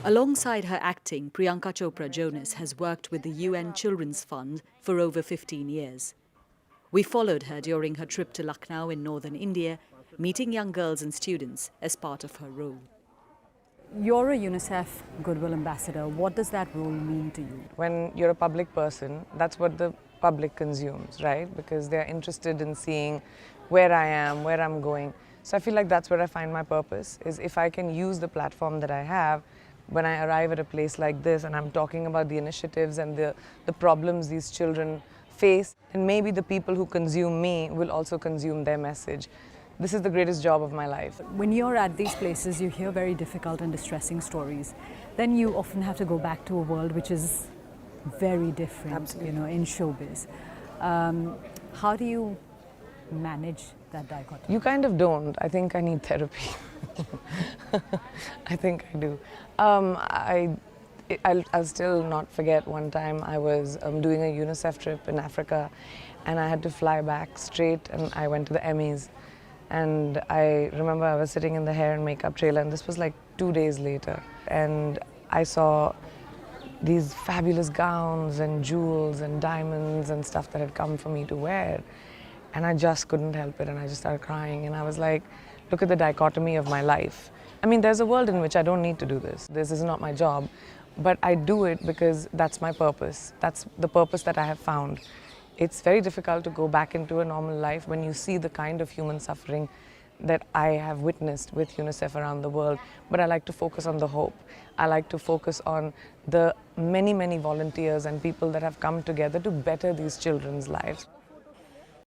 Alongside her acting, PriyankaChopra Jonas has worked with the UN Children's Fund for over 15 years. We followed her during her trip to Lucknow in northern India, meeting young girls and students as part of her role. You're a UNICEF Goodwill Ambassador. What does that role mean to you? When you're a public person, that's what the public consumes, right? Because they're interested in seeing where I am, where I'm going. So I feel like that's where I find my purpose, is if I can use the platform that I have when I arrive at a place like this and I'm talking about the initiatives and the problems these children face, and maybe the people who consume me will also consume their message. This is the greatest job of my life. When you're at these places, you hear very difficult and distressing stories. Then you often have to go back to a world which is very different, Absolutely. In showbiz. How do you manage that dichotomy? You kind of don't. I think I need therapy. I think I do. I'll still not forget one time I was doing a UNICEF trip in Africa, and I had to fly back straight, and I went to the Emmys. And I remember I was sitting in the hair and makeup trailer, and this was like 2 days later. And I saw these fabulous gowns and jewels and diamonds and stuff that had come for me to wear. And I just couldn't help it, and I just started crying. And I was like, look at the dichotomy of my life. I mean, there's a world in which I don't need to do this. This is not my job. But I do it because that's my purpose. That's the purpose that I have found. It's very difficult to go back into a normal life when you see the kind of human suffering that I have witnessed with UNICEF around the world. But I like to focus on the hope. I like to focus on the many, many volunteers and people that have come together to better these children's lives.